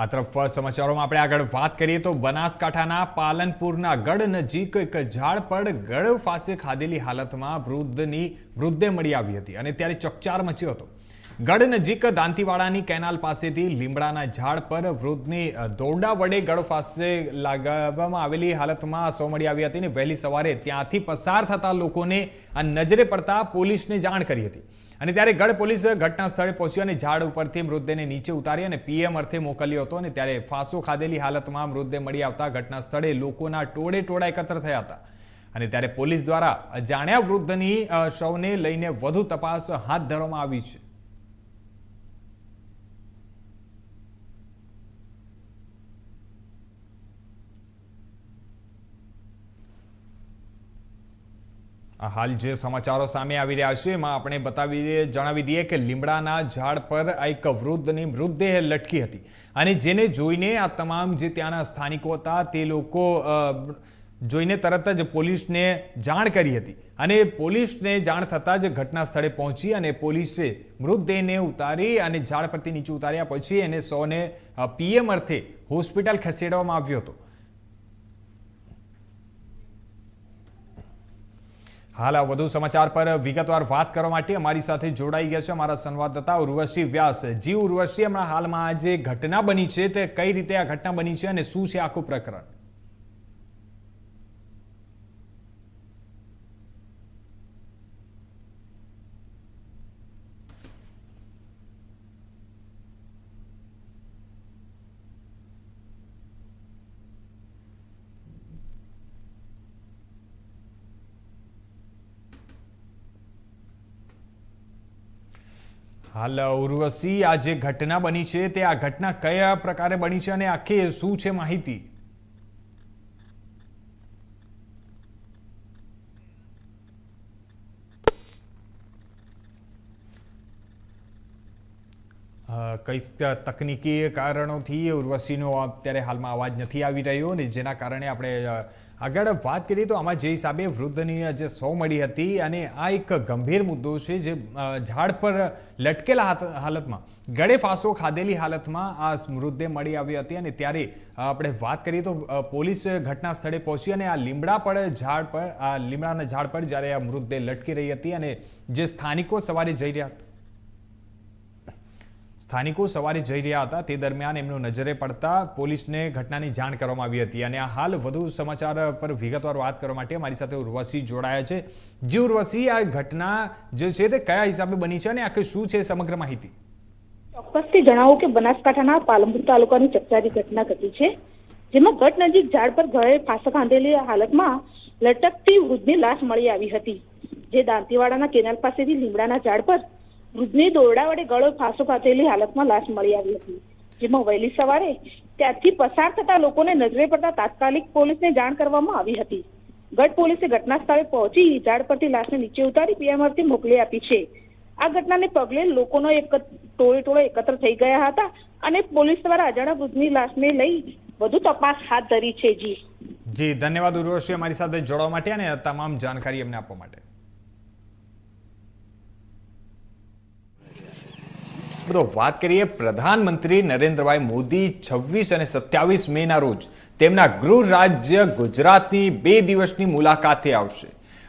આ તરફ સમાચારોમાં આપણે આગળ વાત કરીએ તો બનાસકાંઠાના પાલનપુરના ગઢ નજીક એક ઝાડ પર ગળો ફાંસે ખાધેલી હાલતમાં મૃતદેહ મળી આવી હતી અને ત્યારે ચકચાર મચ્યો હતો. ગઢ નજીક દાંતીવાડાની કેનાલ પાસેથી લીમડાના ઝાડ પર વૃદ્ધની દોરડા વડે ગળો ફાંસે લગાવવામાં આવેલી હાલતમાં સૌ મળી આવી હતી અને વહેલી સવારે ત્યાંથી પસાર થતા લોકોને આ નજરે પડતા પોલીસને જાણ કરી હતી અને ત્યારે ગઢ પોલીસ ઘટના સ્થળે પહોંચી અને ઝાડ ઉપરથી મૃતદેહને નીચે ઉતારી અને પીએમ અર્થે મોકલ્યો હતો અને ત્યારે ફાંસો ખાધેલી હાલતમાં મૃતદેહ મળી આવતા ઘટના સ્થળે લોકોના ટોળે એકત્ર થયા હતા અને ત્યારે પોલીસ દ્વારા અજાણ્યા વૃદ્ધની શવને લઈને વધુ તપાસ હાથ ધરવામાં આવી છે. હાલ જે સમાચારો સામે આવી રહ્યા છે એમાં આપણે જણાવી દઈએ કે લીમડાના ઝાડ પર એક વૃદ્ધની મૃતદેહ લટકી હતી અને જેને જોઈને આ તમામ જે ત્યાંના સ્થાનિકો હતા તે લોકો જોઈને તરત જ પોલીસને જાણ કરી હતી અને પોલીસને જાણ થતાં જ ઘટના સ્થળે પહોંચી અને પોલીસે મૃતદેહને ઉતારી અને ઝાડ પરથી નીચે ઉતાર્યા પછી એને સૌને પીએમ અર્થે હોસ્પિટલ ખસેડવામાં આવ્યો હતો. હાલ આ વધુ સમાચાર પર વિગતવાર વાત કરવા માટે અમારી સાથે જોડાઈ ગયા છે અમારા સંવાદદાતા ઉર્વશી વ્યાસ. જી ઉર્વશી, હમણાં હાલમાં આ જે ઘટના બની છે તે કઈ રીતે આ ઘટના બની છે અને શું છે આખું પ્રકરણ? હાલ ઉર્વશી, આ જે ઘટના બની છે તે આ ઘટના કયા પ્રકારે બની છે અને આખી શું છે માહિતી? કઈ તકનીકી કારણોથી ઉર્વશીનો અત્યારે હાલમાં અવાજ નથી આવી રહ્યો અને જેના કારણે આપણે આગળ વાત કરીએ તો આમાં જે હિસાબે વૃદ્ધની જે સૌ મળી હતી અને આ એક ગંભીર મુદ્દો છે જે ઝાડ પર લટકેલા હાલતમાં ગળે ફાંસો ખાધેલી હાલતમાં આ મૃતદેહ મળી આવી હતી અને ત્યારે આપણે વાત કરીએ તો પોલીસ ઘટના સ્થળે પહોંચી અને આ લીમડાના ઝાડ પર જ્યારે આ મૃતદેહ લટકી રહી હતી અને જે સ્થાનિકો સવારે જઈ રહ્યા હતા તે દરમિયાન એમનું નજરે પડતા પોલીસને ઘટનાની જાણ કરવામાં આવી હતી અને આ હાલ વધુ સમાચાર પર વિગતવાર વાત કરવા માટે અમારી સાથે ઉર્વશી જોડાયા છે. જી ઉર્વશી, આ ઘટના જે છે તે કયા હિસાબે બની છે અને આખી શું છે સમગ્ર માહિતી? ચોક્કસથી જણાવું કે બનાસકાંઠાના પાલનપુર તાલુકાની ચકચારી ઘટના ઘટી છે, જેમાં ગઢ નજીક ઝાડ પર ગળે ફાંસો ખાધેલી હાલતમાં લટકતી વૃદ્ધની લાશ મળી આવી હતી. જે દાંતીવાડાના કેનાલ પાસેથી લીમડાના ઝાડ પર વૃદ્ધની દોરડા વડે ગળો ફાંસો ખાધેલી હાલતમાં લાશ મળી આવી હતી, જેમાં વહેલી સવારે ત્યાંથી પસાર થતા લોકોને નજરે પડતા તાત્કાલિક પોલીસને જાણ કરવામાં આવી હતી. ગઢ પોલીસે ઘટના સ્થળે પહોંચી ઝાડ પરથી લાશને નીચે ઉતારી પીએમ અર્થે મોકલી આપી છે. આ ઘટનાને પગલે લોકોનો ટોળે એકત્ર થઈ ગયા હતા અને પોલીસ દ્વારા અજાણ્યા વૃદ્ધની લાશને લઈ વધુ તપાસ હાથ ધરી છે. જી ધન્યવાદ ઉર્વશી, અમારી સાથે જોડવા માટે અને તમામ જાણકારી અમને આપવા માટે. તો વાત કરીએ પ્રધાનમંત્રી નરેન્દ્રભાઈ મોદી 26 અને 27 મેના રોજ તેમના ગૃહ રાજ્ય ગુજરાતની 2 દિવસની મુલાકાતે આવશે.